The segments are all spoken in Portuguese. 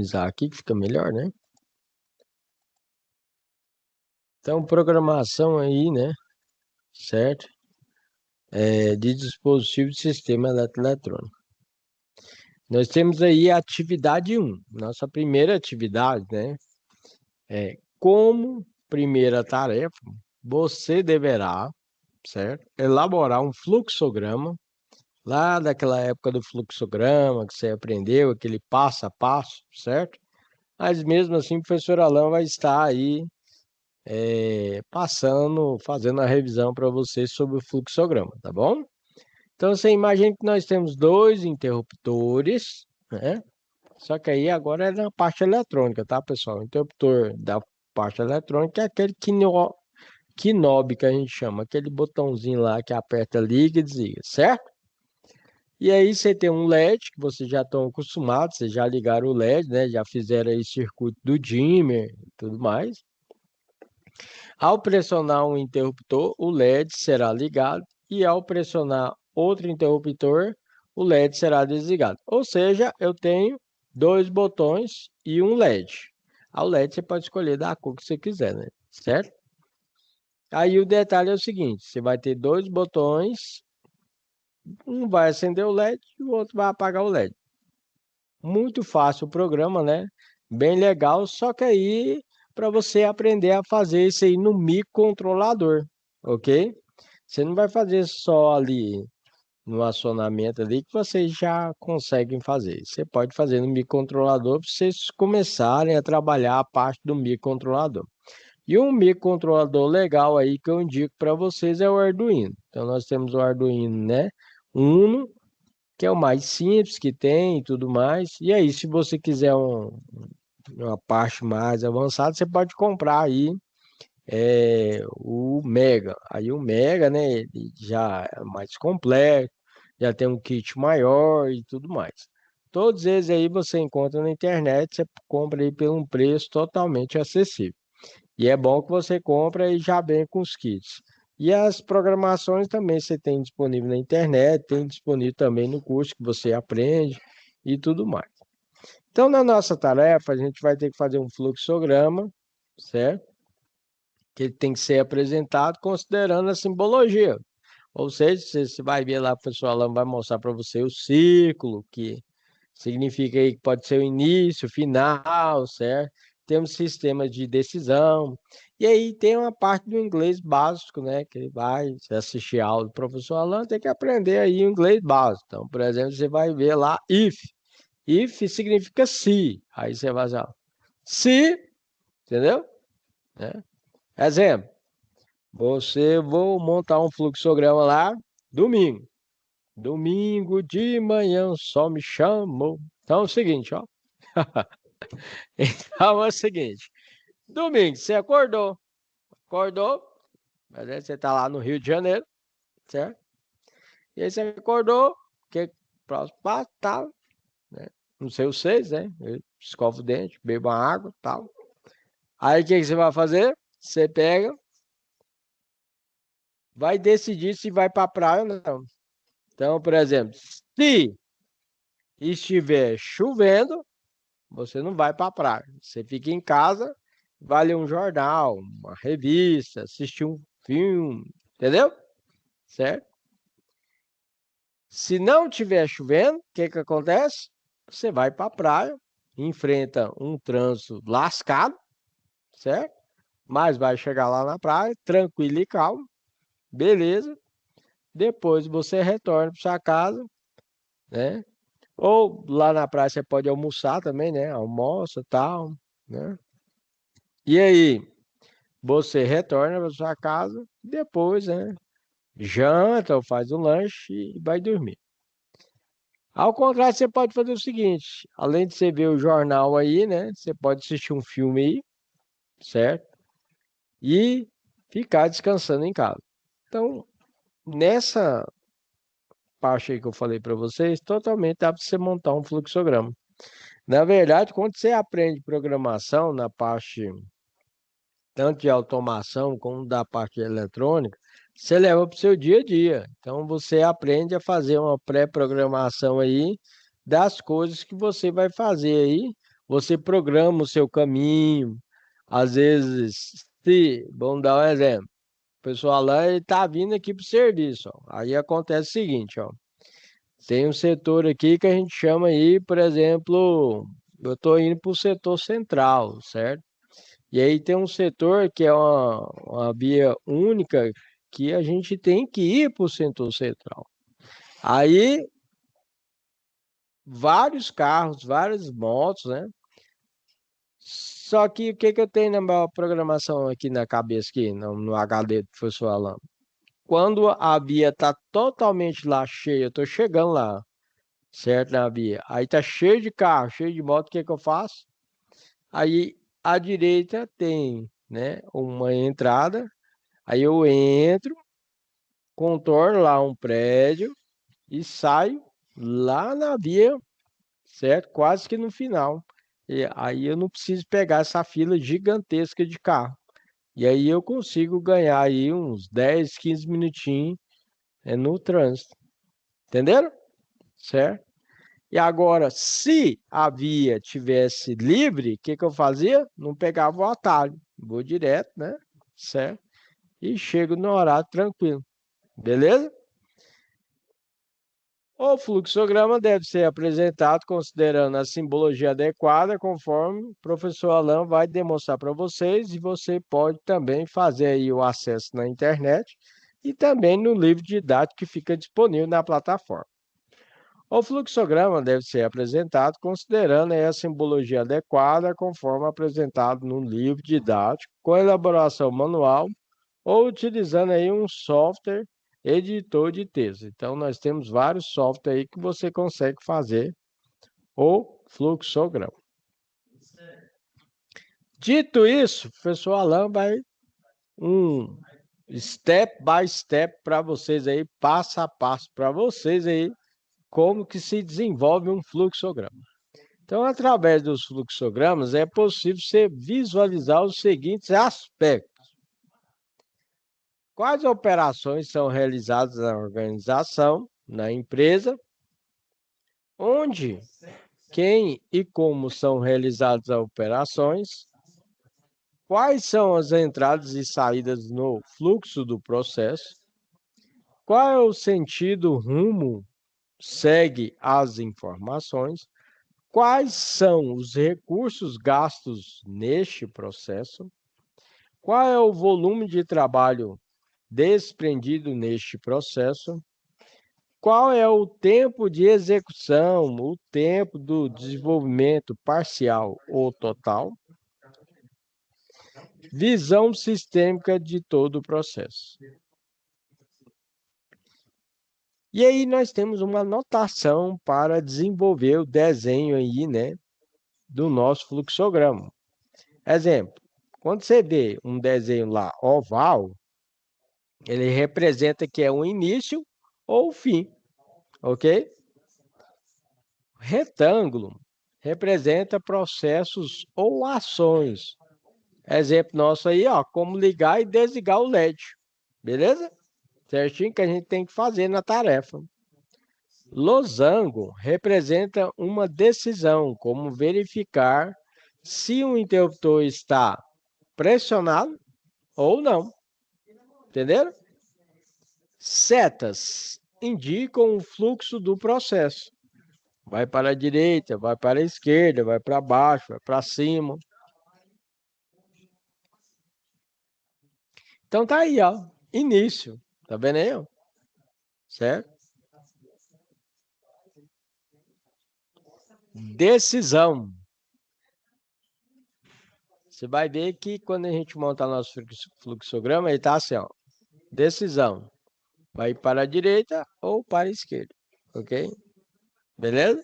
minimizar aqui que fica melhor, né? Então, programação aí, né? Certo? De dispositivo de sistema eletrônico. Nós temos aí a atividade 1. Nossa primeira atividade, né? Como primeira tarefa, você deverá, certo? Elaborar um fluxograma, lá daquela época do fluxograma que você aprendeu, aquele passo a passo, certo? Mas mesmo assim, o professor Alain vai estar aí passando, fazendo a revisão para você sobre o fluxograma, tá bom? Então você imagina que nós temos dois interruptores, né? Só que aí agora é na parte eletrônica, tá, pessoal? O interruptor da parte eletrônica é aquele knob que a gente chama, aquele botãozinho lá que aperta liga e desliga, certo? E aí você tem um LED que vocês já estão acostumados, vocês já ligaram o LED, né? Já fizeram aí circuito do dimmer e tudo mais. Ao pressionar um interruptor, o LED será ligado e ao pressionar outro interruptor, o LED será desligado. Ou seja, eu tenho dois botões e um LED. Ao LED você pode escolher da cor que você quiser, né? Certo? Aí o detalhe é o seguinte, você vai ter dois botões, um vai acender o LED e o outro vai apagar o LED. Muito fácil o programa, né? Bem legal, só que aí para você aprender a fazer isso aí no microcontrolador, ok? Você não vai fazer só ali no acionamento ali que vocês já conseguem fazer. Você pode fazer no microcontrolador para vocês começarem a trabalhar a parte do microcontrolador. E um microcontrolador legal aí que eu indico para vocês é o Arduino. Então nós temos o Arduino, né? Uno, que é o mais simples que tem e tudo mais. E aí, se você quiser uma parte mais avançada, você pode comprar aí o Mega. Aí o Mega, né, ele já é mais completo, já tem um kit maior e tudo mais. Todos eles aí você encontra na internet, você compra aí por um preço totalmente acessível. E é bom que você compra e já vem com os kits. E as programações também você tem disponível na internet, tem disponível também no curso que você aprende e tudo mais. Então, na nossa tarefa, a gente vai ter que fazer um fluxograma, certo? Que ele tem que ser apresentado considerando a simbologia. Ou seja, você vai ver lá, o pessoal lá vai mostrar para você o círculo, que significa aí que pode ser o início, o final, certo? Temos sistemas de decisão. E aí tem uma parte do inglês básico, né? Que ele vai assistir a aula do professor Alan, tem que aprender aí o inglês básico. Então, por exemplo, você vai ver lá if. If significa se. Aí você vai usar se, entendeu? Né? Exemplo, vou montar um fluxograma lá domingo. Domingo de manhã só me chamou. Então é o seguinte, ó. Então é o seguinte. Domingo, você acordou, mas aí você tá lá no Rio de Janeiro, certo? E aí você acordou, que próximo passo, tal, né? Não sei vocês, né? Eu escovo o dente, bebo uma água, tal. Aí o que que você vai fazer? Você pega, vai decidir se vai pra praia ou não. Então, por exemplo, se estiver chovendo, você não vai pra praia. Você fica em casa, vai ler um jornal, uma revista, assistir um filme, entendeu? Certo? Se não estiver chovendo, o que que acontece? Você vai para a praia, enfrenta um trânsito lascado, certo? Mas vai chegar lá na praia, tranquilo e calmo, beleza. Depois você retorna para sua casa, né? Ou lá na praia você pode almoçar também, né? Almoça, tal, né? E aí, você retorna para sua casa, depois, né? Janta ou faz um lanche e vai dormir. Ao contrário, você pode fazer o seguinte: além de você ver o jornal aí, né? Você pode assistir um filme aí, certo? E ficar descansando em casa. Então, nessa parte aí que eu falei para vocês, totalmente dá para você montar um fluxograma. Na verdade, quando você aprende programação na parte tanto de automação como da parte eletrônica, você leva para o seu dia a dia. Então, você aprende a fazer uma pré-programação aí das coisas que você vai fazer aí você programa o seu caminho. Às vezes, se, vamos dar um exemplo, o pessoal lá está vindo aqui para o serviço, ó. Aí acontece o seguinte, ó. Tem um setor aqui que a gente chama aí, por exemplo, eu estou indo para o setor central, certo? E aí tem um setor que é uma via única que a gente tem que ir para o setor central. Aí, vários carros, várias motos, né? Só que o que que eu tenho na minha programação aqui na cabeça, aqui, no HD do professor Alan? Quando a via tá totalmente lá cheia, eu tô chegando lá, certo, na via. Aí tá cheio de carro, cheio de moto, o que que eu faço? Aí à direita tem, né, uma entrada, aí eu entro, contorno lá um prédio e saio lá na via, certo? Quase que no final. E aí eu não preciso pegar essa fila gigantesca de carro. E aí eu consigo ganhar aí uns 10, 15 minutinhos no trânsito. Entenderam? Certo? E agora, se a via tivesse livre, o que que eu fazia? Não pegava o atalho. Vou direto, né? Certo? E chego no horário tranquilo. Beleza? O fluxograma deve ser apresentado considerando a simbologia adequada, conforme o professor Alan vai demonstrar para vocês, e você pode também fazer aí o acesso na internet e também no livro didático que fica disponível na plataforma. O fluxograma deve ser apresentado considerando aí a simbologia adequada, conforme apresentado no livro didático, com elaboração manual ou utilizando aí um software editor de texto. Então, nós temos vários softwares aí que você consegue fazer o fluxograma. Dito isso, o professor Alan vai um step by step para vocês aí, passo a passo para vocês aí, como que se desenvolve um fluxograma. Então, através dos fluxogramas, é possível você visualizar os seguintes aspectos. Quais operações são realizadas na organização, na empresa, onde, quem e como são realizadas as operações, quais são as entradas e saídas no fluxo do processo, qual é o sentido, rumo, segue as informações, quais são os recursos gastos neste processo, qual é o volume de trabalho desprendido neste processo, qual é o tempo de execução, o tempo do desenvolvimento parcial ou total, visão sistêmica de todo o processo. E aí nós temos uma notação para desenvolver o desenho aí, né, do nosso fluxograma. Exemplo, quando você vê um desenho lá oval, ele representa que é o início ou o fim, ok? Retângulo representa processos ou ações. Exemplo nosso aí, ó, como ligar e desligar o LED. Beleza? Certinho que a gente tem que fazer na tarefa. Losango representa uma decisão, como verificar se o interruptor está pressionado ou não. Entenderam? Setas indicam o fluxo do processo. Vai para a direita, vai para a esquerda, vai para baixo, vai para cima. Então tá aí, ó. Início. Tá vendo aí, ó? Certo? Decisão. Você vai ver que quando a gente montar nosso fluxograma, ele tá assim, ó. Decisão. Vai para a direita ou para a esquerda. Ok? Beleza?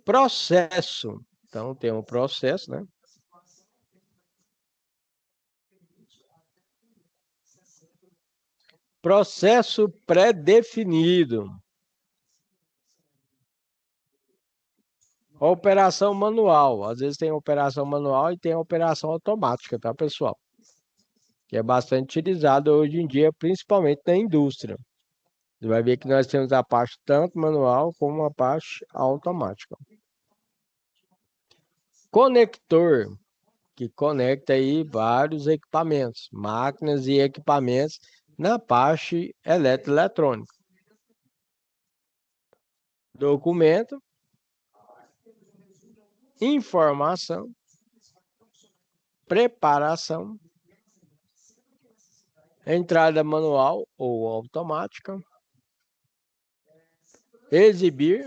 Processo. Então tem um processo, né? Processo pré-definido. Operação manual. Às vezes tem operação manual e tem operação automática, tá, pessoal? Que é bastante utilizado hoje em dia, principalmente na indústria. Você vai ver que nós temos a parte tanto manual como a parte automática. Conector, que conecta aí vários equipamentos, máquinas e equipamentos na parte eletroeletrônica. Documento, informação, preparação, entrada manual ou automática, exibir.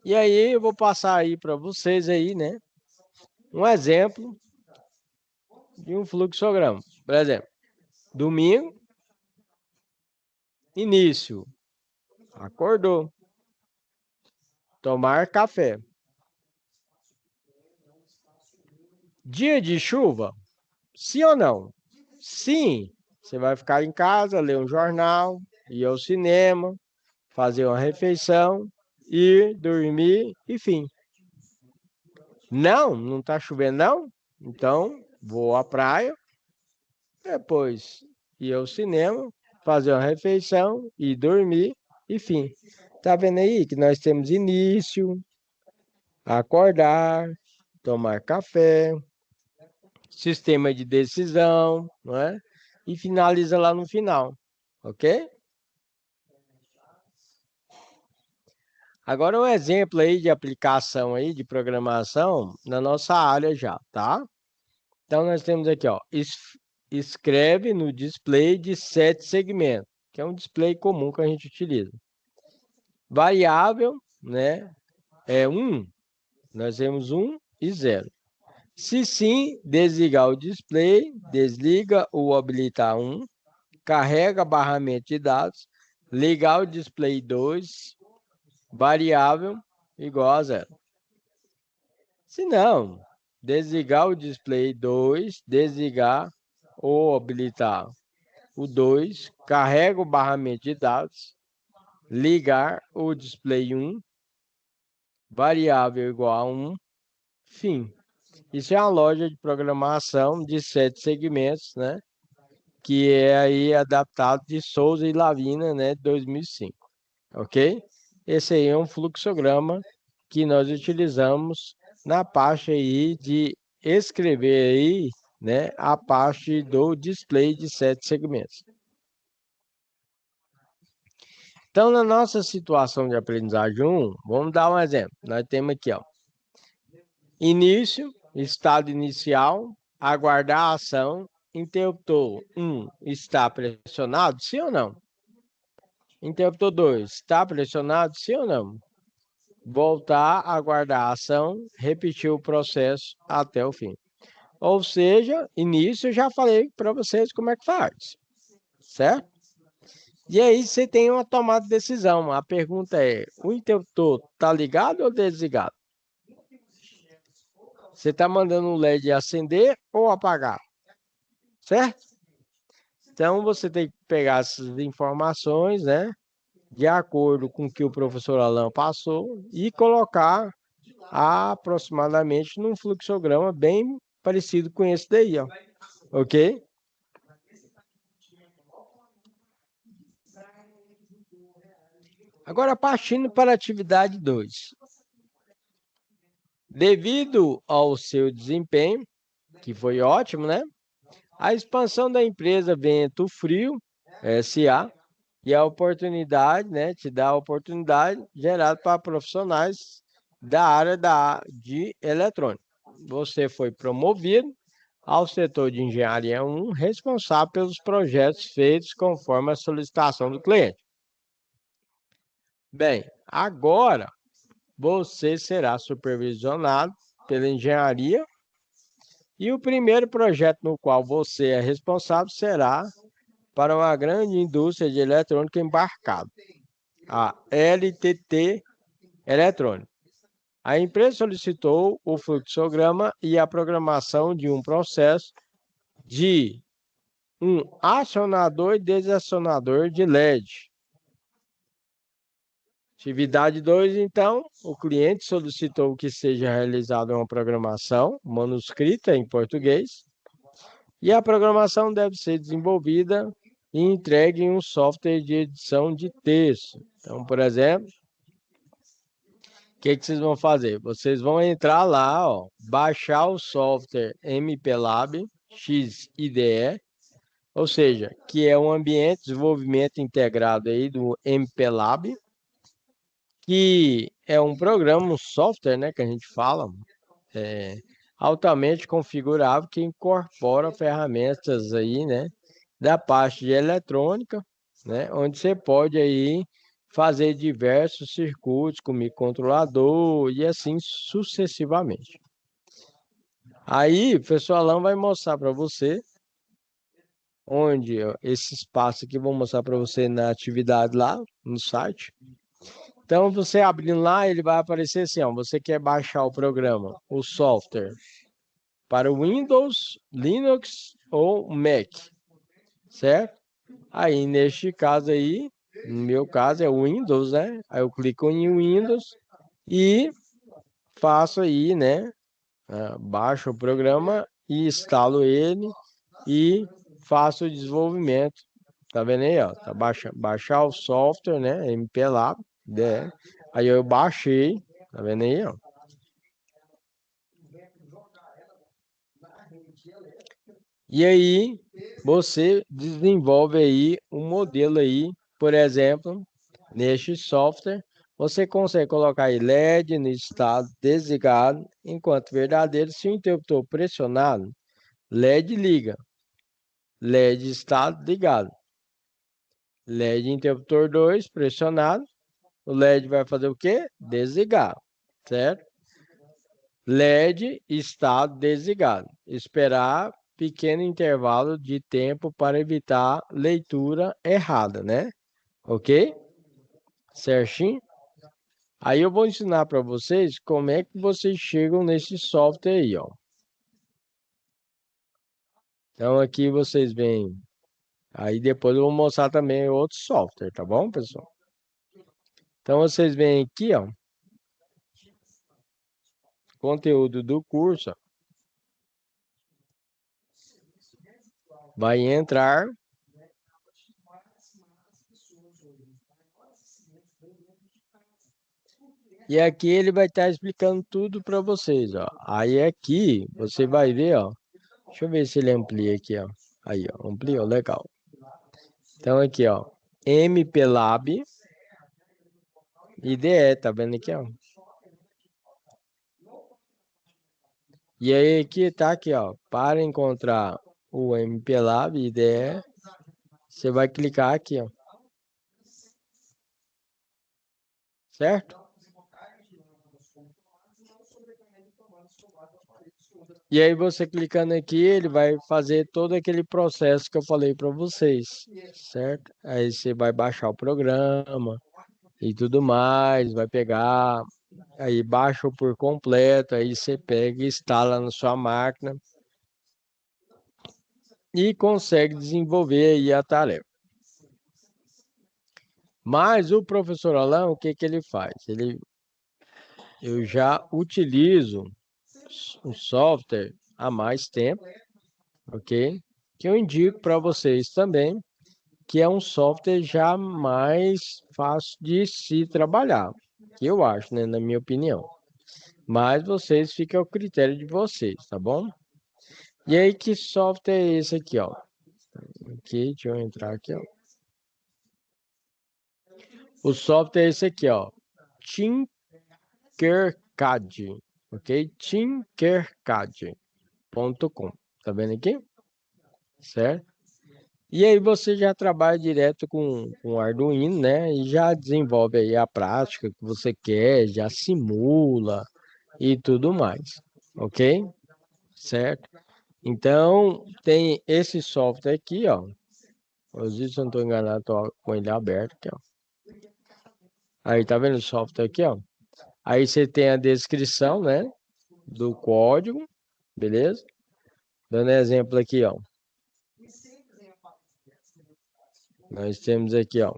E aí eu vou passar aí para vocês aí, né, um exemplo de um fluxograma. Por exemplo, domingo, início, acordou, tomar café. Dia de chuva, sim ou não? Sim, você vai ficar em casa, ler um jornal, ir ao cinema, fazer uma refeição, ir dormir, enfim. Não, não está chovendo não? Então, vou à praia, depois ir ao cinema, fazer uma refeição e dormir, enfim. Tá vendo aí que nós temos início, acordar, tomar café, sistema de decisão, não é? E finaliza lá no final, ok? Agora um exemplo aí de aplicação aí de programação na nossa área já, tá? Então nós temos aqui, ó, escreve no display de 7 segmentos, que é um display comum que a gente utiliza. Variável, né, é 1, nós temos 1 e 0. Se sim, desligar o display, desliga ou habilitar 1, carrega barramento de dados, ligar o display 2, variável igual a 0. Se não, desligar o display 2, desligar ou habilitar o 2, carrega o barramento de dados, ligar o display 1, variável igual a 1, fim. Isso é uma loja de programação de 7 segmentos, né? Que é aí adaptado de Souza e Lavina, né? 2005, ok? Esse aí é um fluxograma que nós utilizamos na parte aí de escrever aí, né? A parte do display de 7 segmentos. Então, na nossa situação de aprendizagem 1, vamos dar um exemplo. Nós temos aqui, ó, início, estado inicial, aguardar a ação, interruptor 1 está pressionado, sim ou não? Interruptor 2 está pressionado, sim ou não? Voltar, aguardar a ação, repetir o processo até o fim. Ou seja, início eu já falei para vocês como é que faz, certo? E aí você tem uma tomada de decisão. A pergunta é, o interruptor está ligado ou desligado? Você está mandando o LED acender ou apagar, certo? Então você tem que pegar essas informações, né? De acordo com o que o professor Alain passou e colocar aproximadamente num fluxograma bem parecido com esse daí, ó. Ok? Agora, partindo para a atividade 2. Devido ao seu desempenho, que foi ótimo, né? A expansão da empresa Vento Frio, SA, e a oportunidade, né? Te dá a oportunidade gerada para profissionais da área de eletrônica. Você foi promovido ao setor de engenharia 1, responsável pelos projetos feitos conforme a solicitação do cliente. Bem, agora você será supervisionado pela engenharia e o primeiro projeto no qual você é responsável será para uma grande indústria de eletrônica embarcada, a LTT Eletrônica. A empresa solicitou o fluxograma e a programação de um processo de um acionador e desacionador de LED. Atividade 2, então, o cliente solicitou que seja realizada uma programação manuscrita em português e a programação deve ser desenvolvida e entreguem um software de edição de texto. Então, por exemplo, o que vocês vão fazer? Vocês vão entrar lá, ó, baixar o software MPLAB XIDE, ou seja, que é um ambiente de desenvolvimento integrado aí do MPLAB, que é um programa, um software, né, que a gente fala, é, altamente configurável que incorpora ferramentas aí, né, da parte de eletrônica, né, onde você pode aí fazer diversos circuitos com microcontrolador e assim sucessivamente. Aí, o pessoalão vai mostrar para você onde ó, esse espaço aqui, vou mostrar para você na atividade lá no site. Então, você abrindo lá, ele vai aparecer assim, ó, você quer baixar o programa, o software para o Windows, Linux ou Mac, certo? Aí, neste caso aí, no meu caso é o Windows, né? Aí eu clico em Windows e faço aí, né? Baixo o programa e instalo ele e faço o desenvolvimento. Tá vendo aí, ó? Tá baixar o software, né? MPLAB, né? Aí eu baixei, tá vendo aí, ó? E aí você desenvolve aí um modelo aí, por exemplo, neste software, você consegue colocar aí LED no estado desligado, enquanto verdadeiro, se o interruptor pressionado, LED liga, LED estado ligado, LED interruptor 2 pressionado, o LED vai fazer o quê? Desligar, certo? LED estado desligado. Esperar pequeno intervalo de tempo para evitar leitura errada, né? Ok? Certinho? Aí eu vou ensinar para vocês como é que vocês chegam nesse software aí, ó. Então aqui vocês veem. Aí depois eu vou mostrar também outro software, tá bom, pessoal? Então vocês veem aqui, ó, conteúdo do curso, ó, vai entrar. E aqui ele vai estar explicando tudo para vocês, ó. Aí aqui você vai ver, ó. Deixa eu ver se ele amplia aqui, ó. Aí, ó, ampliou, legal. Então aqui, ó, MPLAB IDE, tá vendo aqui, ó? E aí aqui tá aqui, ó, para encontrar o MPLAB IDE, você vai clicar aqui, ó. Certo? E aí você clicando aqui, ele vai fazer todo aquele processo que eu falei para vocês, certo? Aí você vai baixar o programa e tudo mais, vai pegar, aí baixa por completo, aí você pega e instala na sua máquina e consegue desenvolver aí a tarefa. Mas o professor Alan, o que que ele faz? Eu já utilizo um software há mais tempo, ok? Que eu indico para vocês também, que é um software já mais fácil de se trabalhar, que eu acho, né, na minha opinião. Mas vocês ficam ao critério de vocês, tá bom? E aí, que software é esse aqui, ó? Aqui, deixa eu entrar aqui, ó. O software é esse aqui, ó. Tinkercad, ok? Tinkercad.com. Tá vendo aqui? Certo? E aí você já trabalha direto com Arduino, né? E já desenvolve aí a prática que você quer, já simula e tudo mais, ok? Certo? Então, tem esse software aqui, ó. Se eu não estou enganado, tô com ele aberto aqui, ó. Aí, tá vendo o software aqui, ó? Aí você tem a descrição, né? Do código, beleza? Dando exemplo aqui, ó. Nós temos aqui, ó.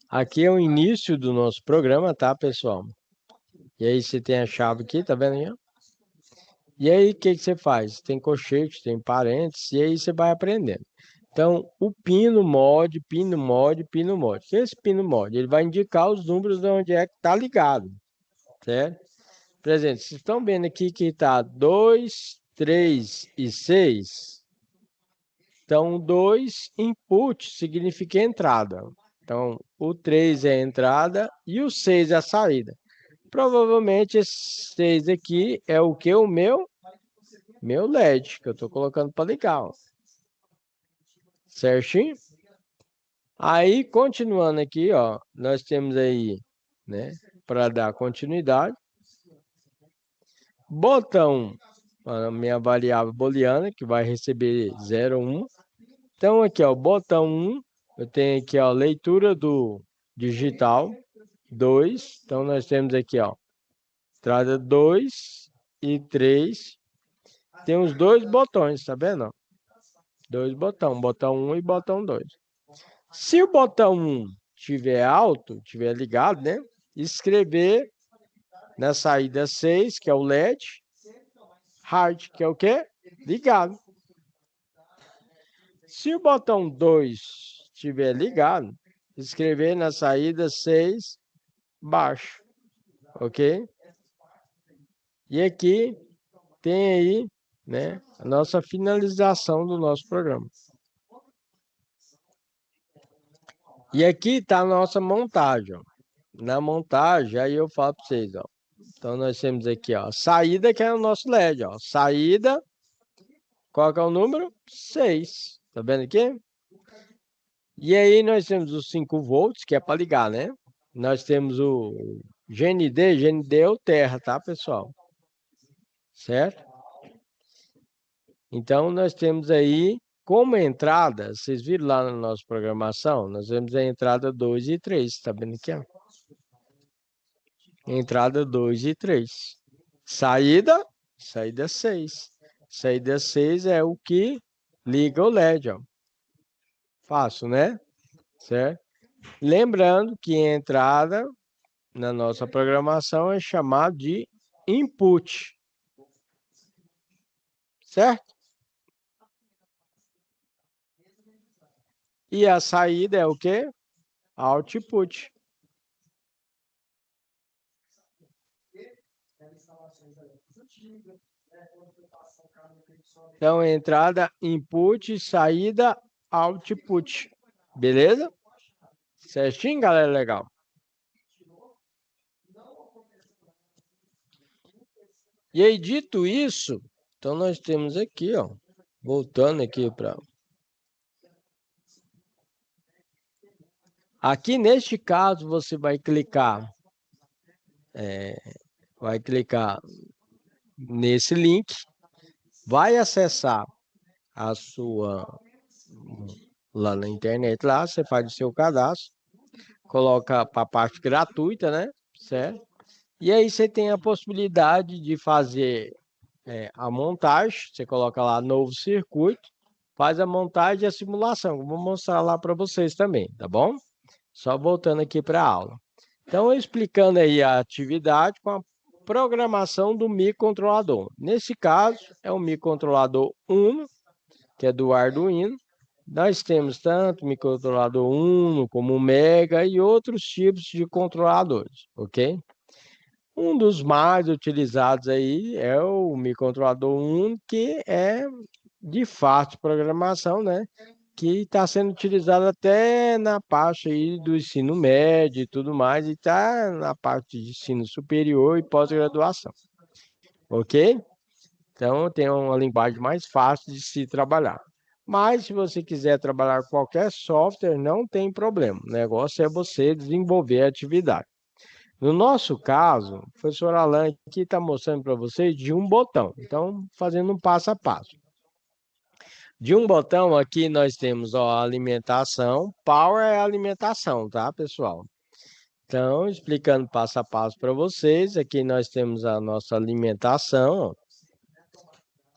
Aqui é o início do nosso programa, tá, pessoal? E aí você tem a chave aqui, tá vendo aí, ó? E aí, o que que você faz? Tem colchete, tem parênteses, e aí você vai aprendendo. Então, o pino mod, pino mod, pino mod. O que é esse pino mod? Ele vai indicar os números de onde é que está ligado, certo? Por exemplo, vocês estão vendo aqui que está 2, 3 e 6. Então, 2 input significa entrada. Então, o 3 é a entrada e o 6 é a saída. Provavelmente esse 6 aqui é o que? O meu LED, que eu estou colocando para ligar, ó. Certinho? Aí, continuando aqui, ó, nós temos aí, né, para dar continuidade, botão, a minha variável booleana, que vai receber 0, 1. Então, aqui, ó, botão 1, eu tenho aqui, ó, leitura do digital, 2. Então, nós temos aqui, ó, entrada 2 e 3. Tem os dois botões, tá vendo? Dois botões, botão 1 e botão 2. Se o botão 1 tiver alto, tiver ligado, né? Escrever na saída 6, que é o LED, hard, que é o quê? Ligado. Se o botão 2 estiver ligado, escrever na saída 6, baixo, ok? E aqui tem aí, né, a nossa finalização do nosso programa. E aqui está a nossa montagem, ó. Na montagem, aí eu falo para vocês, ó. Então nós temos aqui, ó, saída que é o nosso LED, ó. Saída, qual que é o número? 6. Tá vendo aqui? E aí nós temos os 5 volts, que é para ligar, né? Nós temos o GND é o terra, tá, pessoal? Certo? Então nós temos aí como entrada, vocês viram lá na nossa programação, nós temos a entrada 2 e 3, tá vendo aqui, ó? Entrada 2 e 3. Saída 6. Saída 6 é o que liga o LED, ó. Fácil, né? Certo? Lembrando que a entrada na nossa programação é chamado de input. Certo? E a saída é o quê? Output. Então, entrada, input, saída, output. Beleza? Certinho, galera? Legal. E aí, dito isso, então nós temos aqui, ó, voltando aqui para... Aqui, neste caso, você vai clicar nesse link, vai acessar a sua... lá na internet, lá, você faz o seu cadastro, coloca para a parte gratuita, né? Certo? E aí você tem a possibilidade de fazer a montagem, você coloca lá novo circuito, faz a montagem e a simulação. Eu vou mostrar lá para vocês também, tá bom? Só voltando aqui para a aula. Então, explicando aí a atividade com a programação do microcontrolador. Nesse caso, é o microcontrolador Uno, que é do Arduino. Nós temos tanto microcontrolador Uno como o Mega e outros tipos de controladores, ok? Um dos mais utilizados aí é o microcontrolador Uno, que é de fácil programação, né? Que está sendo utilizado até na parte aí do ensino médio e tudo mais, e está na parte de ensino superior e pós-graduação, ok? Então, tem uma linguagem mais fácil de se trabalhar. Mas, se você quiser trabalhar com qualquer software, não tem problema. O negócio é você desenvolver a atividade. No nosso caso, o professor Alan aqui está mostrando para vocês de um botão. Então, fazendo um passo a passo. De um botão aqui nós temos ó, a alimentação. Power é alimentação, tá, pessoal? Então, explicando passo a passo para vocês, aqui nós temos a nossa alimentação. Ó.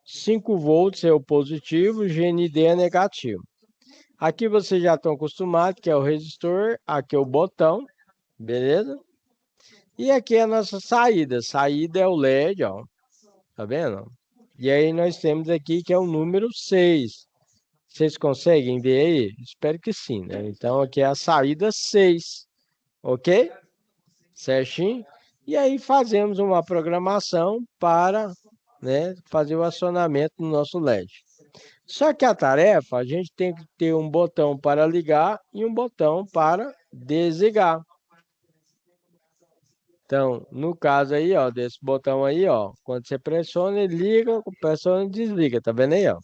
5 volts é o positivo, GND é negativo. Aqui vocês já estão acostumados, que é o resistor, aqui é o botão, beleza? E aqui é a nossa saída. Saída é o LED, ó. Tá vendo? E aí nós temos aqui que é o número 6. Vocês conseguem ver aí? Espero que sim, né? Então aqui é a saída 6, ok? Certinho? E aí fazemos uma programação para, né, fazer o acionamento do nosso LED. Só que a tarefa, a gente tem que ter um botão para ligar e um botão para desligar. Então, no caso aí, ó, desse botão aí, ó, quando você pressiona, ele liga, pressiona e desliga, tá vendo aí, ó?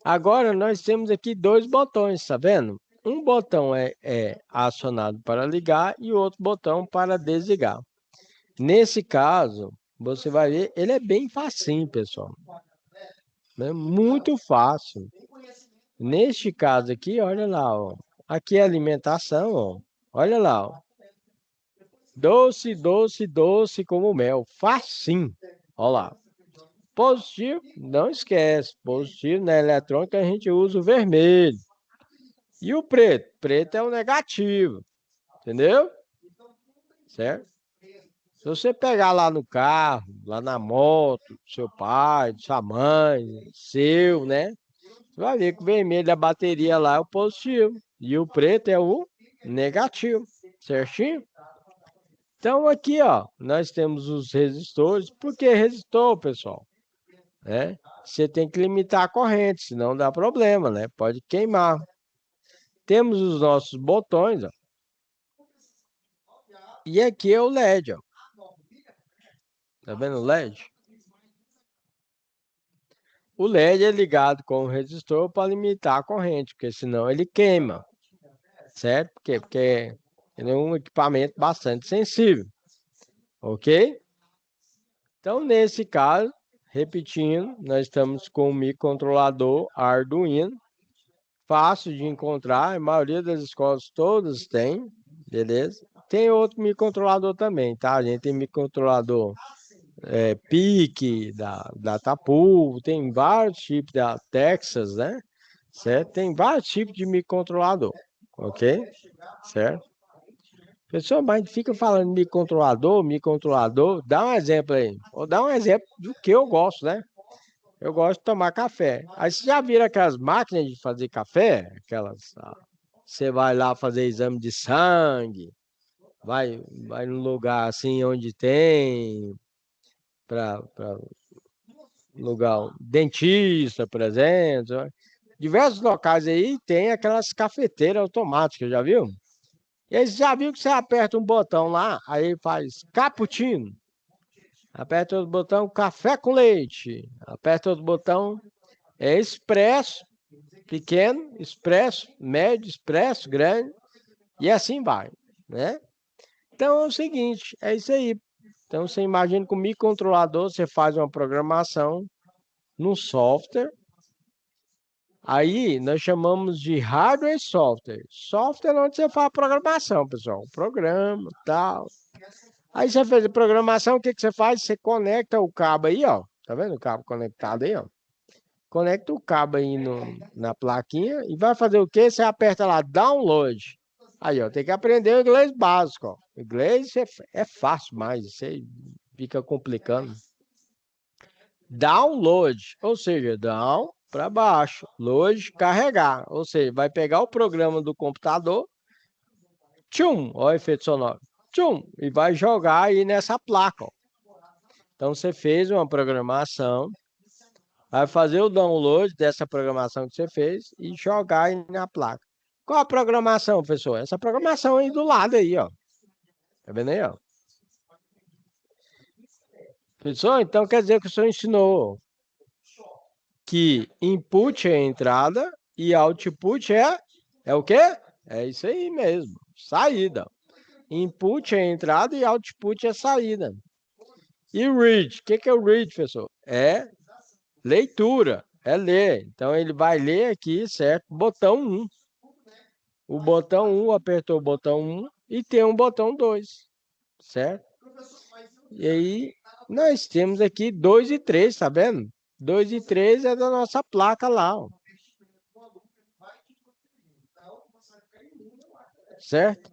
Agora nós temos aqui dois botões, tá vendo? Um botão é acionado para ligar e o outro botão para desligar. Nesse caso, você vai ver, ele é bem facinho, pessoal. É muito fácil. Neste caso aqui, olha lá, ó. Aqui é alimentação, ó. Olha lá, ó. Doce, doce, doce como mel. Facinho. Olha lá. Positivo, não esquece. Positivo na eletrônica a gente usa o vermelho. E o preto? Preto é o negativo. Entendeu? Certo? Se você pegar lá no carro, lá na moto, do seu pai, de sua mãe, seu, né? Você vai ver que o vermelho da bateria lá é o positivo. E o preto é o negativo. Certinho? Então aqui, ó, nós temos os resistores. Por que resistor, pessoal? Né? Você tem que limitar a corrente, senão dá problema, né? Pode queimar. Temos os nossos botões, ó. E aqui é o LED, ó. Tá vendo o LED? O LED é ligado com o resistor para limitar a corrente, porque senão ele queima, certo? Por quê? Porque ele é um equipamento bastante sensível, ok? Então, nesse caso, repetindo, nós estamos com o microcontrolador Arduino, fácil de encontrar, a maioria das escolas todas têm, beleza? Tem outro microcontrolador também, tá? A gente tem microcontrolador PIC, da Tapu, tem vários tipos da Texas, né? Certo? Tem vários tipos de microcontrolador, ok? Certo? Pessoal, mas a gente fica falando microcontrolador, microcontrolador, dá um exemplo aí. Vou dar um exemplo do que eu gosto, né? Eu gosto de tomar café. Aí você já viram aquelas máquinas de fazer café? Você vai lá fazer exame de sangue, vai num lugar assim onde tem, para lugar, dentista, por exemplo. Diversos locais aí tem aquelas cafeteiras automáticas, já viu? E aí você já viu que você aperta um botão lá, aí faz cappuccino. Aperta outro botão, café com leite. Aperta outro botão, é expresso, pequeno, expresso, médio, expresso, grande. E assim vai, né? Então é o seguinte, é isso aí. Então você imagina que o microcontrolador, você faz uma programação num software. Aí nós chamamos de hardware e software. Software é onde você faz a programação, pessoal. Programa, tal. Aí você fez a programação, o que que você faz? Você conecta o cabo aí, ó. Tá vendo o cabo conectado aí, ó? Conecta o cabo aí na plaquinha e vai fazer o quê? Você aperta lá, download. Aí, ó, tem que aprender o inglês básico, ó. Inglês é fácil, mas você fica complicando. Download, ou seja, down para baixo, load carregar, ou seja, vai pegar o programa do computador, tchum, ó, o efeito sonoro, tchum, e vai jogar aí nessa placa, ó. Então você fez uma programação, vai fazer o download dessa programação que você fez e jogar aí na placa. Qual a programação, pessoal? Essa programação aí do lado aí, ó. Tá vendo aí, ó? Pessoal, então quer dizer que o senhor ensinou que input é entrada e output é o quê? É isso aí mesmo, saída. Input é entrada e output é saída. E read, o que que é o read, professor? É leitura, é ler. Então ele vai ler aqui, certo? Botão 1. O botão 1 apertou o botão 1 e tem um botão 2, certo? E aí nós temos aqui 2 e 3, tá vendo? 2 e 3 é da nossa placa lá, ó. Certo?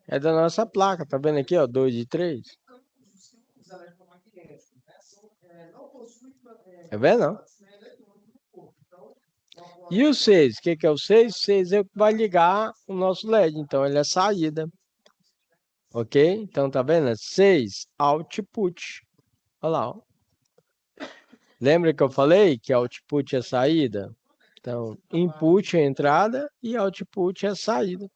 É da nossa placa, tá vendo aqui, ó, 2 e 3. Tá vendo? Não? E o 6, o que que é o 6? O 6 é o que vai ligar o nosso LED, então ele é saída. Ok? Então tá vendo? 6, output. Olha lá, ó. Lembra que eu falei que output é saída? Então, input é entrada e output é saída.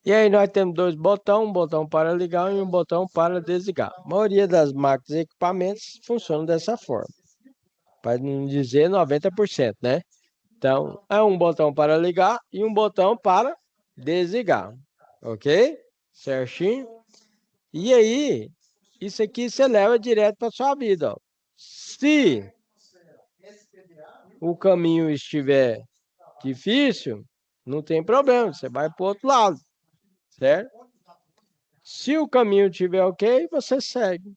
E aí nós temos dois botões, um botão para ligar e um botão para desligar. A maioria das máquinas e equipamentos funcionam dessa forma. Para não dizer 90%, né? Então, é um botão para ligar e um botão para desligar. Ok? Certinho? E aí, isso aqui você leva direto para sua vida, ó. Se o caminho estiver difícil, não tem problema, você vai para o outro lado, certo? Se o caminho estiver ok, você segue.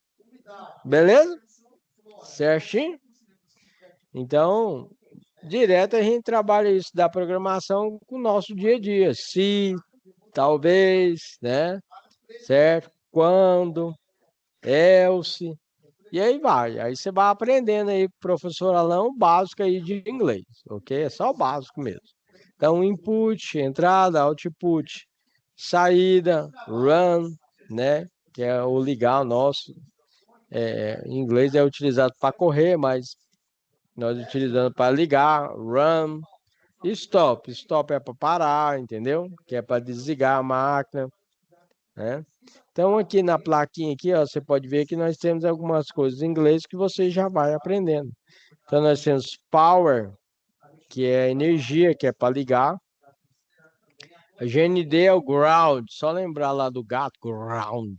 Beleza? Certinho? Então, direto a gente trabalha isso da programação com o nosso dia a dia. Se, talvez, né? Certo? Quando, else, e aí vai. Aí você vai aprendendo aí, professor Alão, o básico aí de inglês, ok? É só o básico mesmo. Então, input, entrada, output, saída, run, né? Que é o ligar o nosso. Em inglês é utilizado para correr, mas nós utilizamos para ligar, run, e stop. Stop é para parar, entendeu? Que é para desligar a máquina, né? Então, aqui na plaquinha aqui, ó, você pode ver que nós temos algumas coisas em inglês que você já vai aprendendo. Então, nós temos power, que é energia, que é para ligar. A GND é o ground, só lembrar lá do gato, ground.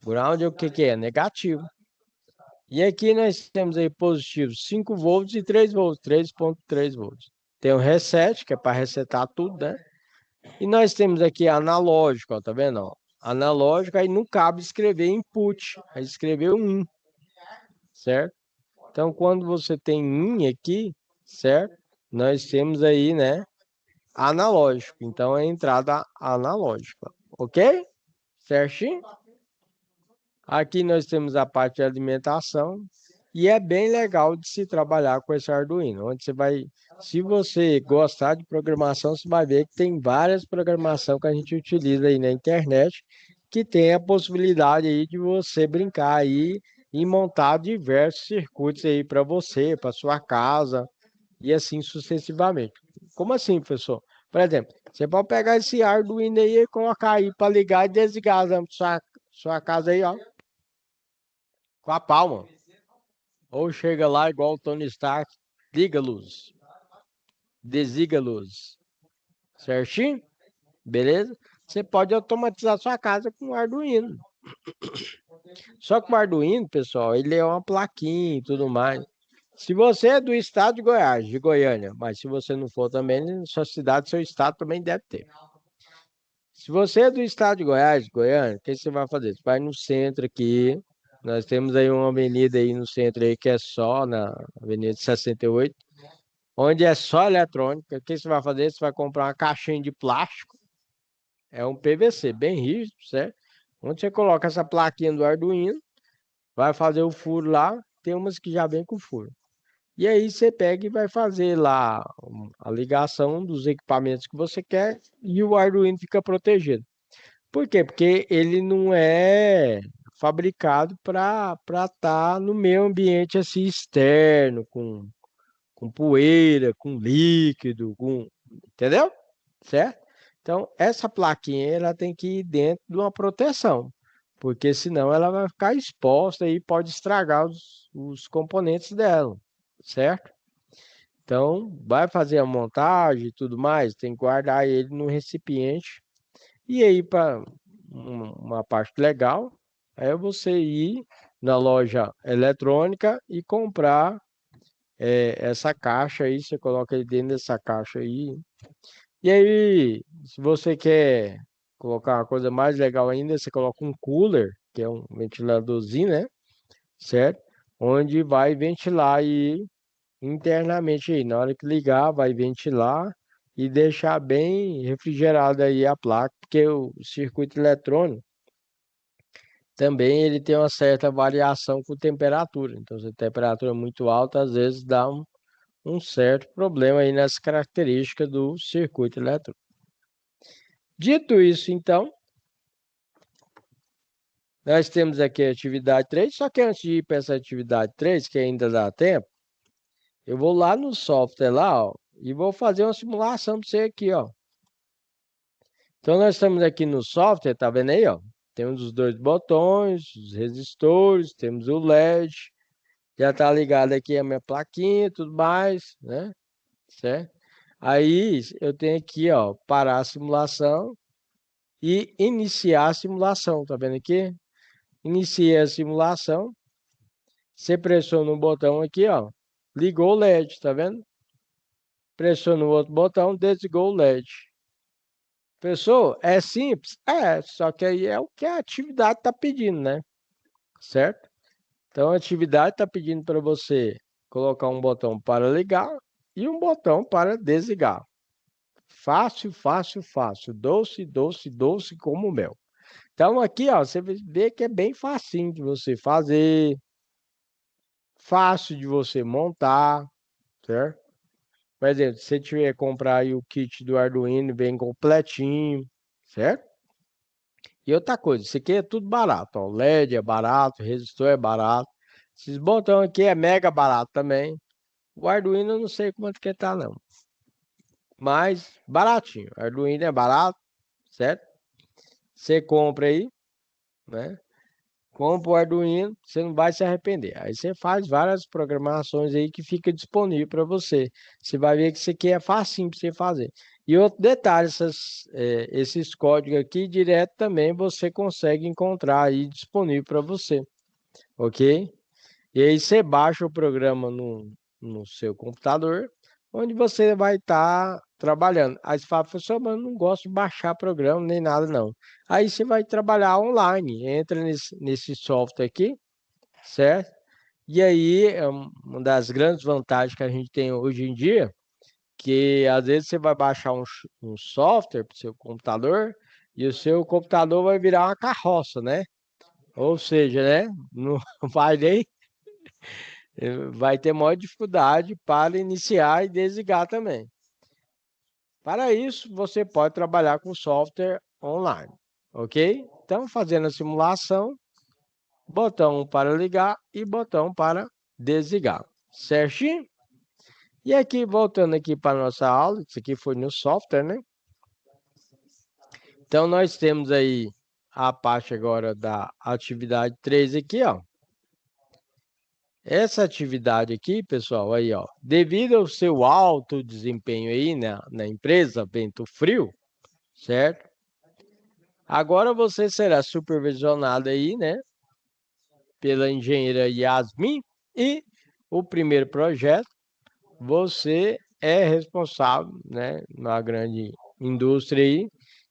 Ground é o que que é? Negativo. E aqui nós temos aí positivo 5 volts e 3 volts, 3,3 volts. Tem o reset, que é para resetar tudo, né? E nós temos aqui analógico, ó, tá vendo? Ó? Analógico, aí não cabe escrever input, aí escreveu 1, certo? Então, quando você tem in aqui, certo? Nós temos aí, né? Analógico. Então, é a entrada analógica. Ok? Certinho? Aqui nós temos a parte de alimentação. E é bem legal de se trabalhar com esse Arduino. Onde você vai. Se você gostar de programação, você vai ver que tem várias programações que a gente utiliza aí na internet, que tem a possibilidade aí de você brincar aí e montar diversos circuitos aí para você, para sua casa e assim sucessivamente. Como assim, professor? Por exemplo, você pode pegar esse Arduino aí e colocar aí para ligar e desligar a lâmpada da sua casa aí, ó, com a palma. Ou chega lá igual o Tony Stark, liga a luz, desliga a luz. Certinho? Beleza? Você pode automatizar sua casa com o Arduino. Só que o Arduino, pessoal, ele é uma plaquinha e tudo mais. Se você é do estado de Goiás, de Goiânia, mas se você não for também, sua cidade, seu estado também deve ter. Se você é do estado de Goiás, Goiânia, o que você vai fazer? Você vai no centro aqui. Nós temos aí uma avenida aí no centro aí que é só na Avenida 68, onde é só eletrônica. O que você vai fazer? Você vai comprar uma caixinha de plástico. É um PVC bem rígido, certo? Onde você coloca essa plaquinha do Arduino, vai fazer o furo lá. Tem umas que já vem com furo. E aí você pega e vai fazer lá a ligação dos equipamentos que você quer e o Arduino fica protegido. Por quê? Porque ele não é fabricado para estar no meio ambiente assim externo, com poeira, com líquido, entendeu? Certo? Então, essa plaquinha ela tem que ir dentro de uma proteção, porque senão ela vai ficar exposta e pode estragar os componentes dela, certo? Então, vai fazer a montagem e tudo mais, tem que guardar ele no recipiente. E aí, para uma parte legal, é você ir na loja eletrônica e comprar essa caixa aí, você coloca ele dentro dessa caixa aí. E aí, se você quer colocar uma coisa mais legal ainda, você coloca um cooler, que é um ventiladorzinho, né? Certo? Onde vai ventilar aí internamente aí. Na hora que ligar, vai ventilar e deixar bem refrigerada aí a placa, porque o circuito eletrônico, também ele tem uma certa variação com temperatura. Então, se a temperatura é muito alta, às vezes dá um certo problema aí nas características do circuito eletrônico. Dito isso, então, nós temos aqui a atividade 3, só que antes de ir para essa atividade 3, que ainda dá tempo, eu vou lá no software lá, ó, e vou fazer uma simulação para você aqui, ó. Então, nós estamos aqui no software, tá vendo aí, ó? Temos os dois botões, os resistores, temos o LED, já tá ligado aqui a minha plaquinha e tudo mais, né? Certo? Aí, eu tenho aqui, ó, parar a simulação e iniciar a simulação, tá vendo aqui? Iniciei a simulação, você pressiona o botão aqui, ó, ligou o LED, tá vendo? Pressiona o outro botão, desligou o LED. Pessoal, é simples? É, só que aí é o que a atividade está pedindo, né? Certo? Então a atividade está pedindo para você colocar um botão para ligar e um botão para desligar. Fácil, fácil, fácil. Doce, doce, doce como mel. Então aqui, ó, você vê que é bem facinho de você fazer, fácil de você montar, certo? Por exemplo, se você tiver comprar aí o kit do Arduino bem completinho, certo? E outra coisa, isso aqui é tudo barato, ó. LED é barato, resistor é barato. Esses botões aqui é mega barato também. O Arduino eu não sei quanto que tá não, mas baratinho. O Arduino é barato, certo? Você compra aí, né? Compra o Arduino, você não vai se arrepender. Aí você faz várias programações aí que fica disponível para você. Você vai ver que isso aqui é facinho para você fazer. E outro detalhe, esses códigos aqui direto também você consegue encontrar aí disponível para você, ok? E aí você baixa o programa no seu computador, onde você vai estar trabalhando. Aí você fala, professor, mas eu não gosto de baixar programa nem nada, não. Aí você vai trabalhar online, entra nesse software aqui, certo? E aí, é uma das grandes vantagens que a gente tem hoje em dia, que às vezes você vai baixar um software para o seu computador, e o seu computador vai virar uma carroça, né? Ou seja, né? Não vai nem vai ter maior dificuldade para iniciar e desligar também. Para isso, você pode trabalhar com software online, ok? Então, fazendo a simulação, botão para ligar e botão para desligar, certinho? E aqui, voltando aqui para a nossa aula, isso aqui foi no software, né? Então, nós temos aí a parte agora da atividade 3 aqui, ó. Essa atividade aqui, pessoal, aí, ó, devido ao seu alto desempenho aí na empresa Vento Frio, certo? Agora você será supervisionado aí, né, pela engenheira Yasmin e o primeiro projeto, você é responsável, né, na grande indústria aí,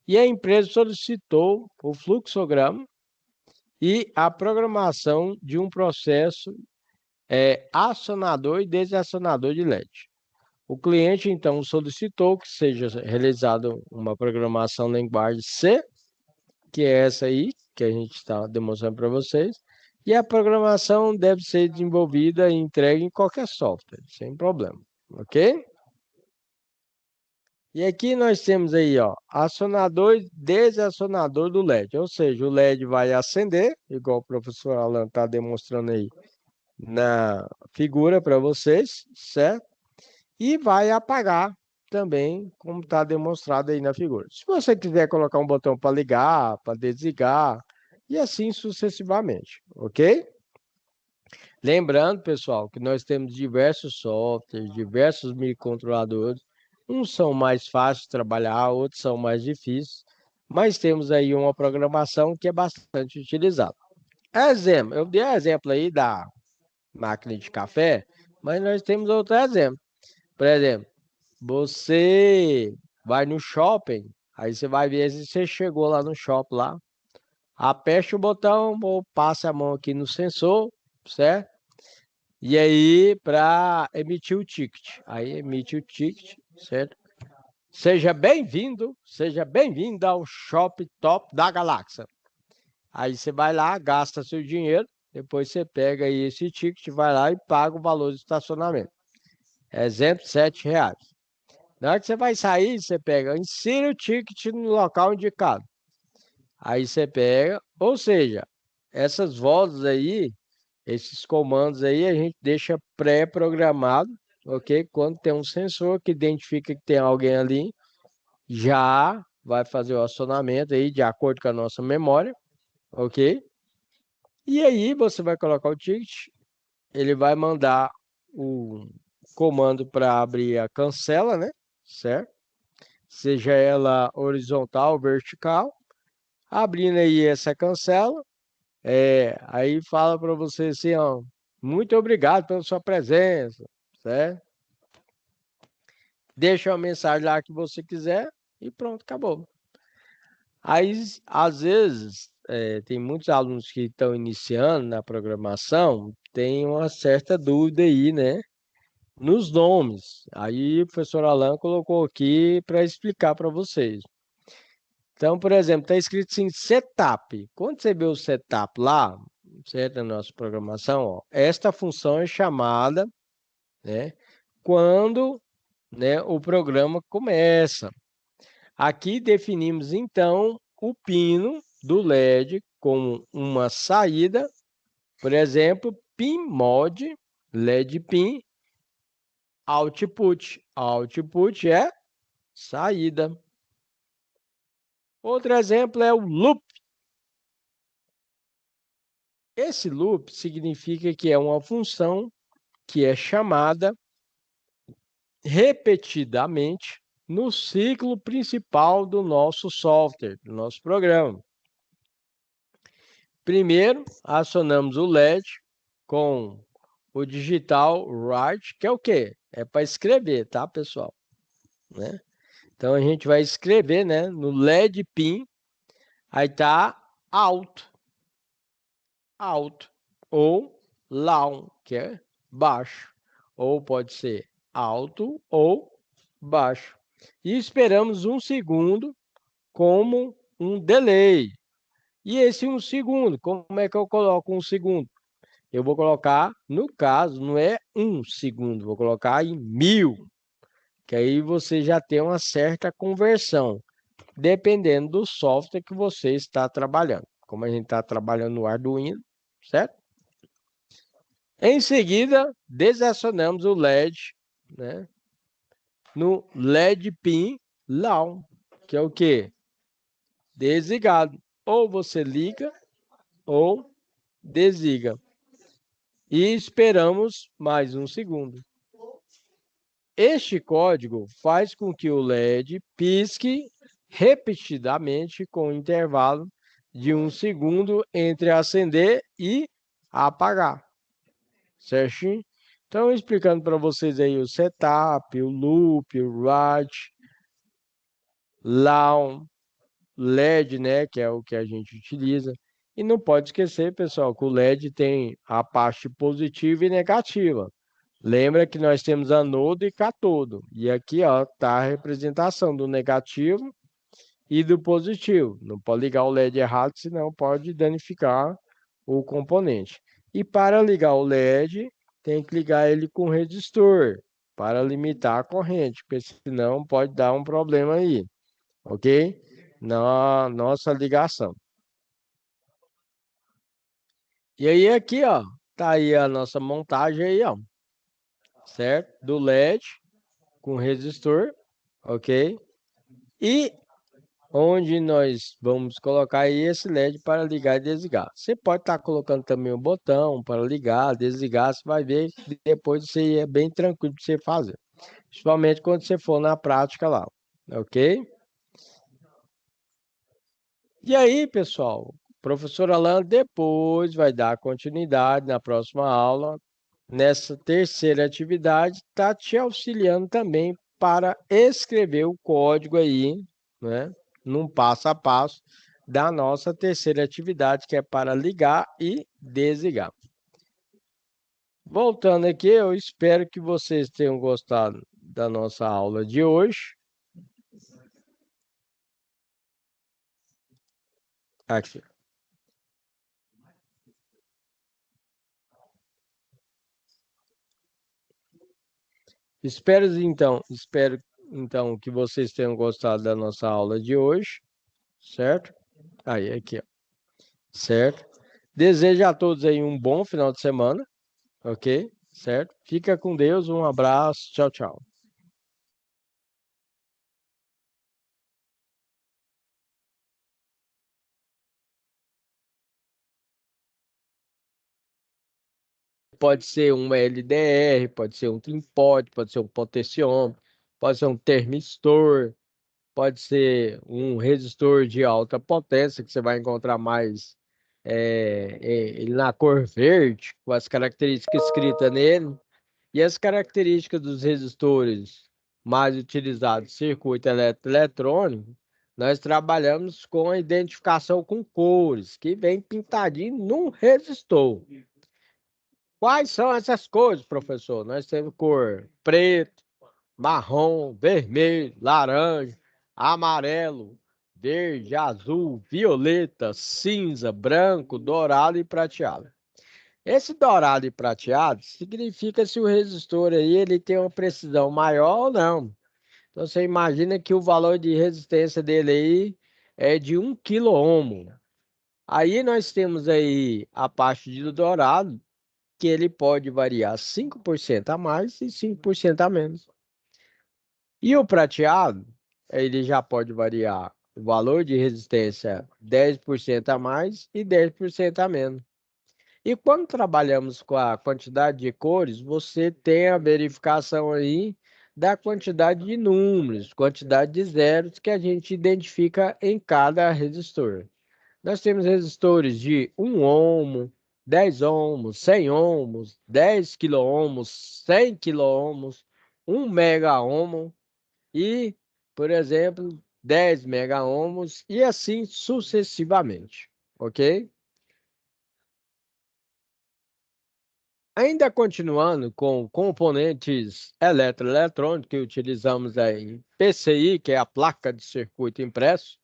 e a empresa solicitou o fluxograma e a programação de um processo acionador e desacionador de LED. O cliente, então, solicitou que seja realizada uma programação na linguagem C, que é essa aí, que a gente está demonstrando para vocês, e a programação deve ser desenvolvida e entregue em qualquer software, sem problema, ok? E aqui nós temos aí, ó, acionador e desacionador do LED, ou seja, o LED vai acender, igual o professor Alan está demonstrando aí na figura para vocês, certo? E vai apagar também, como está demonstrado aí na figura. Se você quiser colocar um botão para ligar, para desligar, e assim sucessivamente, ok? Lembrando, pessoal, que nós temos diversos softwares, diversos microcontroladores. Uns são mais fáceis de trabalhar, outros são mais difíceis, mas temos aí uma programação que é bastante utilizada. Exemplo, eu dei exemplo aí da máquina de café, mas nós temos outro exemplo. Por exemplo, você vai no shopping, aí você vai ver se você chegou lá no shopping lá, aperte o botão ou passe a mão aqui no sensor, certo? E aí, para emitir o ticket. Aí emite o ticket, certo? Seja bem-vindo ao Shop Top da Galáxia. Aí você vai lá, gasta seu dinheiro, depois você pega aí esse ticket, vai lá e paga o valor do estacionamento. Exemplo, R$ 7. Na hora que você vai sair, você pega, insira o ticket no local indicado. Aí você pega, ou seja, essas voltas aí, esses comandos aí, a gente deixa pré-programado, ok? Quando tem um sensor que identifica que tem alguém ali, já vai fazer o acionamento aí de acordo com a nossa memória, ok? E aí você vai colocar o ticket, ele vai mandar o comando para abrir a cancela, né? Certo? Seja ela horizontal ou vertical. Abrindo aí essa cancela, aí fala para você assim, ó, muito obrigado pela sua presença, certo? Deixa uma mensagem lá que você quiser e pronto, acabou. Aí, às vezes, tem muitos alunos que estão iniciando na programação, tem uma certa dúvida aí, né? Nos nomes. Aí o professor Alan colocou aqui para explicar para vocês. Então, por exemplo, está escrito assim, setup. Quando você vê o setup lá, certo, na nossa programação, ó, esta função é chamada, né, quando, né, o programa começa. Aqui definimos, então, o pino do LED como uma saída, por exemplo, pin mode, LED pin, output. Output é saída. Outro exemplo é o loop. Esse loop significa que é uma função que é chamada repetidamente no ciclo principal do nosso software, do nosso programa. Primeiro, acionamos o LED com o digital write, que é o quê? É para escrever, tá, pessoal? Né? Então, a gente vai escrever, né, no LED pin, aí tá alto, alto, ou low, que é baixo, ou pode ser alto ou baixo. E esperamos um segundo como um delay. E esse um segundo, como é que eu coloco um segundo? Eu vou colocar, no caso, não é um segundo, vou colocar em 1000, que aí você já tem uma certa conversão, dependendo do software que você está trabalhando. Como a gente está trabalhando no Arduino, certo? Em seguida, desacionamos o LED, né, no LED pin low, que é o que? Desligado. Ou você liga ou desliga. E esperamos mais um segundo. Este código faz com que o LED pisque repetidamente com intervalo de um segundo entre acender e apagar. Certinho? Então, explicando para vocês aí o setup, o loop, o write, long, LED, né, que é o que a gente utiliza. E não pode esquecer, pessoal, que o LED tem a parte positiva e negativa. Lembra que nós temos anodo e catodo. E aqui, ó, tá a representação do negativo e do positivo. Não pode ligar o LED errado, senão pode danificar o componente. E para ligar o LED, tem que ligar ele com resistor para limitar a corrente, porque senão pode dar um problema aí, ok? Na nossa ligação. E aí aqui, ó, tá aí a nossa montagem aí, ó, certo? Do LED com resistor, ok? E onde nós vamos colocar aí esse LED para ligar e desligar. Você pode estar colocando também um botão para ligar, desligar, você vai ver que depois você é bem tranquilo para você fazer. Principalmente quando você for na prática lá, ok? E aí, pessoal, o professor Alan depois vai dar continuidade na próxima aula. Nessa terceira atividade, está te auxiliando também para escrever o código aí, né? Num passo a passo da nossa terceira atividade, que é para ligar e desligar. Voltando aqui, eu espero que vocês tenham gostado da nossa aula de hoje. Aqui. Espero então que vocês tenham gostado da nossa aula de hoje, certo? Aí, aqui, ó, certo? Desejo a todos aí um bom final de semana, ok? Certo? Fica com Deus, um abraço, tchau, tchau. Pode ser um LDR, pode ser um tripode, pode ser um potenciômetro, pode ser um termistor, pode ser um resistor de alta potência, que você vai encontrar mais ele na cor verde, com as características escritas nele. E as características dos resistores mais utilizados, circuito eletrônico, nós trabalhamos com a identificação com cores, que vem pintadinho num resistor. Quais são essas cores, professor? Nós temos cor preto, marrom, vermelho, laranja, amarelo, verde, azul, violeta, cinza, branco, dourado e prateado. Esse dourado e prateado significa se o resistor aí ele tem uma precisão maior ou não. Então você imagina que o valor de resistência dele aí é de 1 kΩ. Aí nós temos aí a parte do dourado, que ele pode variar 5% a mais e 5% a menos. E o prateado, ele já pode variar o valor de resistência 10% a mais e 10% a menos. E quando trabalhamos com a quantidade de cores, você tem a verificação aí da quantidade de números, quantidade de zeros que a gente identifica em cada resistor. Nós temos resistores de 1 ohm, 10 ohms, 100 ohms, 10 quiloohms, 100 quiloohms, 1 mega-ohm e, por exemplo, 10 mega-ohms e assim sucessivamente, ok? Ainda continuando com componentes eletroeletrônicos que utilizamos aí em PCI, que é a placa de circuito impresso,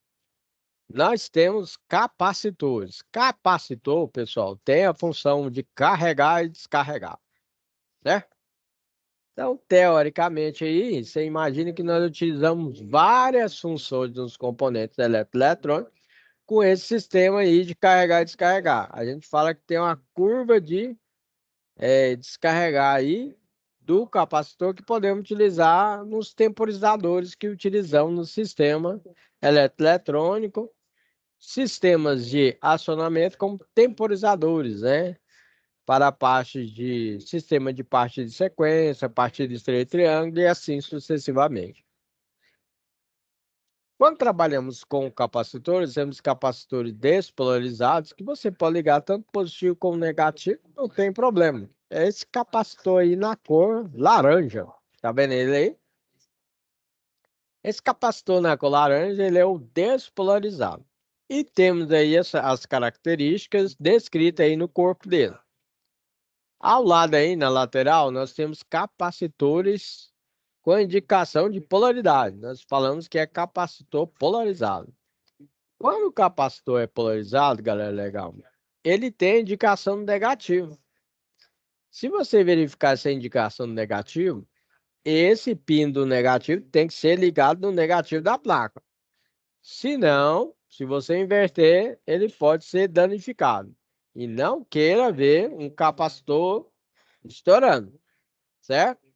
nós temos capacitores. Capacitor, pessoal, tem a função de carregar e descarregar, certo? Então, teoricamente aí, você imagina que nós utilizamos várias funções dos componentes eletroeletrônicos com esse sistema aí de carregar e descarregar. A gente fala que tem uma curva de descarregar aí do capacitor que podemos utilizar nos temporizadores que utilizamos no sistema eletroeletrônico, sistemas de acionamento como temporizadores, né? Para a parte de sistema de parte de sequência, parte de estreito triângulo e assim sucessivamente. Quando trabalhamos com capacitores, temos capacitores despolarizados que você pode ligar tanto positivo como negativo, não tem problema. É esse capacitor aí na cor laranja. Tá vendo ele aí? Esse capacitor na cor laranja, ele é o despolarizado. E temos aí as características descritas aí no corpo dele. Ao lado aí, na lateral, nós temos capacitores com indicação de polaridade. Nós falamos que é capacitor polarizado. Quando o capacitor é polarizado, galera, legal, ele tem indicação negativa. Se você verificar essa indicação negativa, esse pino do negativo tem que ser ligado no negativo da placa. Se não, se você inverter, ele pode ser danificado. E não queira ver um capacitor estourando, certo?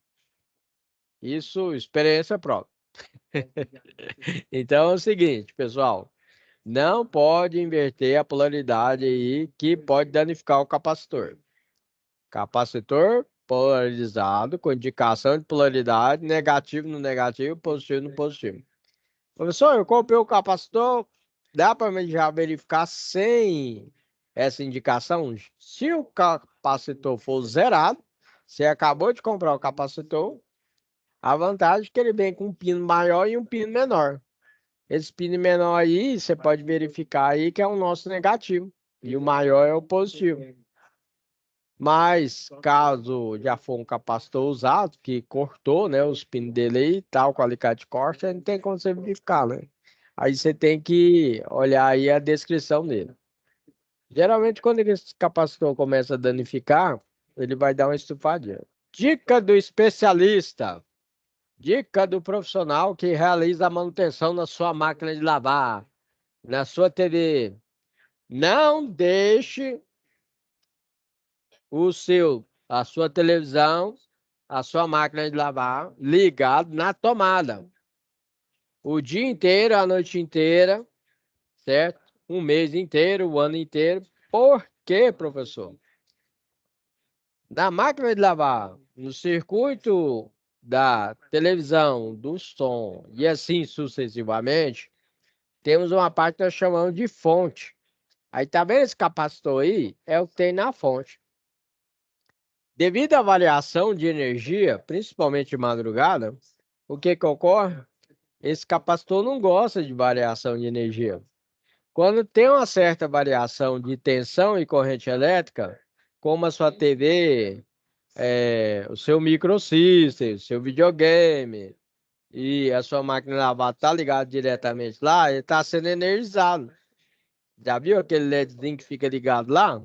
Isso, experiência própria. Então é o seguinte, pessoal. Não pode inverter a polaridade aí que pode danificar o capacitor. Capacitor polarizado com indicação de polaridade, negativo no negativo, positivo no positivo. Professor, eu comprei o capacitor, dá para mim já verificar sem essa indicação? Se o capacitor for zerado, você acabou de comprar o capacitor, a vantagem é que ele vem com um pino maior e um pino menor. Esse pino menor aí, você pode verificar aí que é o nosso negativo. E o maior é o positivo. Mas, caso já for um capacitor usado, que cortou, né, os pinos dele aí, tal, com alicate corta, não tem como você verificar, né? Aí você tem que olhar aí a descrição dele. Geralmente, quando esse capacitor começa a danificar, ele vai dar uma estufadinha. Dica do especialista. Dica do profissional que realiza a manutenção na sua máquina de lavar, na sua TV. Não deixe a sua televisão, a sua máquina de lavar ligado na tomada. O dia inteiro, a noite inteira, certo? Um mês inteiro, o ano inteiro. Por quê, professor? Na máquina de lavar, no circuito da televisão, do som e assim sucessivamente, temos uma parte que nós chamamos de fonte. Aí tá vendo esse capacitor aí? É o que tem na fonte. Devido à variação de energia, principalmente de madrugada, o que que ocorre? Esse capacitor não gosta de variação de energia. Quando tem uma certa variação de tensão e corrente elétrica, como a sua TV, o seu microsystem, o seu videogame e a sua máquina de lavar tá ligado diretamente lá, ele está sendo energizado. Já viu aquele LEDzinho que fica ligado lá?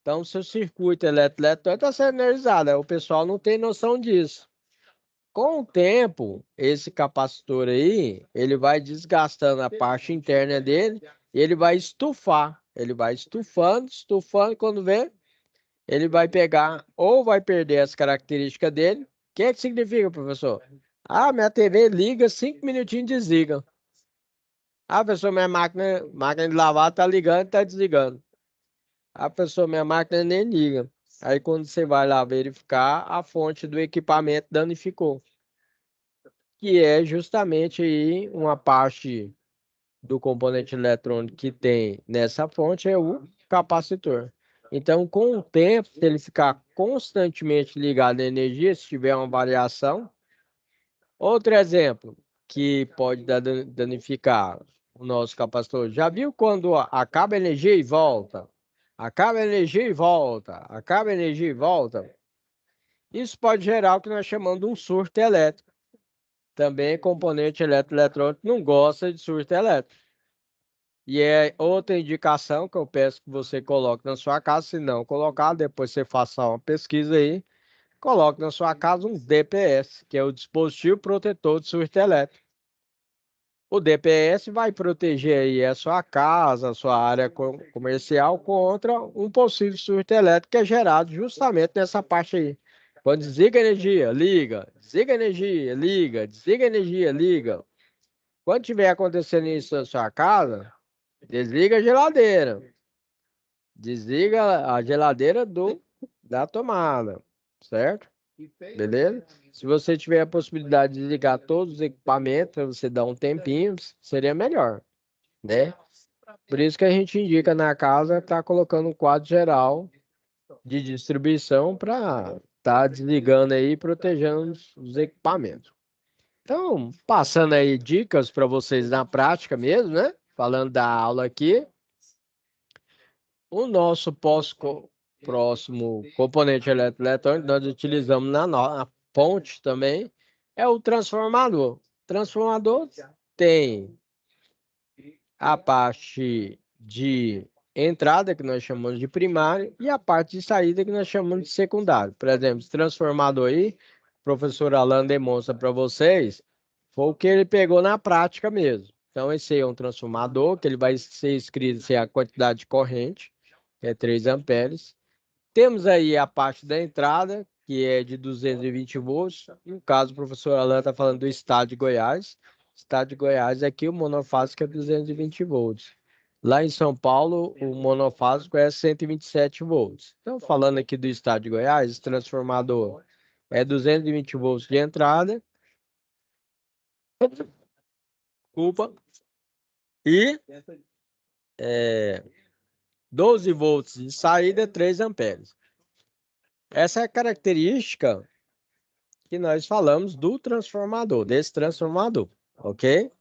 Então, o seu circuito elétrico está sendo energizado. O pessoal não tem noção disso. Com o tempo, esse capacitor aí, ele vai desgastando a parte interna dele e ele vai estufar. Ele vai estufando, estufando, quando vê, ele vai pegar ou vai perder as características dele. O que significa, professor? Ah, minha TV liga, 5 minutinhos desliga. Ah, professor, minha máquina de lavar tá ligando e tá desligando. Ah, professor, minha máquina nem liga. Aí quando você vai lá verificar, a fonte do equipamento danificou. Que é justamente aí uma parte do componente eletrônico que tem nessa fonte é o capacitor. Então, com o tempo, se ele ficar constantemente ligado à energia, se tiver uma variação. Outro exemplo que pode danificar o nosso capacitor. Já viu quando acaba a energia e volta? Acaba a energia e volta. Acaba a energia e volta. Isso pode gerar o que nós chamamos de um surto elétrico. Também componente eletrônico não gosta de surto elétrico. E é outra indicação que eu peço que você coloque na sua casa. Se não colocar, depois você faça uma pesquisa aí. Coloque na sua casa um DPS, que é o dispositivo protetor de surto elétrico. O DPS vai proteger aí a sua casa, a sua área comercial contra um possível surto elétrico que é gerado justamente nessa parte aí. Quando desliga a energia, liga. Desliga a energia, liga. Desliga a energia, liga. Quando tiver acontecendo isso na sua casa, desliga a geladeira. Desliga a geladeira da tomada, certo? Beleza? Se você tiver a possibilidade de desligar todos os equipamentos, para você dar um tempinho, seria melhor, né? Por isso que a gente indica na casa estar colocando um quadro geral de distribuição para estar desligando aí e protegendo os equipamentos. Então, passando aí dicas para vocês na prática mesmo, né? Falando da aula aqui, o nosso próximo componente eletrônico nós utilizamos na ponte também é o transformador. O transformador tem a parte de entrada, que nós chamamos de primário, e a parte de saída, que nós chamamos de secundário. Por exemplo, esse transformador aí, o professor Alan demonstra para vocês, foi o que ele pegou na prática mesmo. Então, esse aí é um transformador, que ele vai ser escrito assim, a quantidade de corrente, que é 3 amperes. Temos aí a parte da entrada, que é de 220 volts. No caso, o professor Alan está falando do estado de Goiás. Estado de Goiás, aqui o monofásico é 220 volts. Lá em São Paulo, o monofásico é 127 volts. Então, falando aqui do estado de Goiás, esse transformador é 220 volts de entrada. Desculpa. E 12 volts de saída, 3 amperes. Essa é a característica que nós falamos do transformador, desse transformador, ok?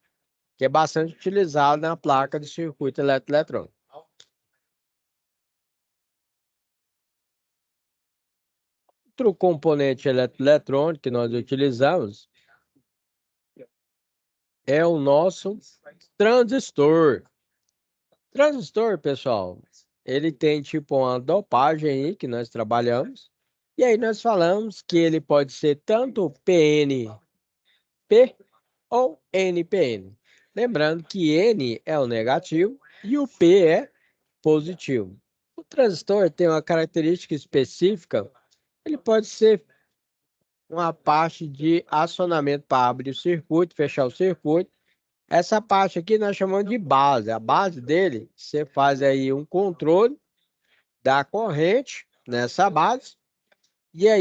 Que é bastante utilizado na placa de circuito eletrônico. Outro componente eletrônico que nós utilizamos é o nosso transistor. Transistor, pessoal, ele tem tipo uma dopagem aí que nós trabalhamos. E aí nós falamos que ele pode ser tanto PN NP ou NPN. Lembrando que N é o negativo e o P é positivo. O transistor tem uma característica específica, ele pode ser uma parte de acionamento para abrir o circuito, fechar o circuito. Essa parte aqui nós chamamos de base. A base dele, você faz aí um controle da corrente nessa base e aí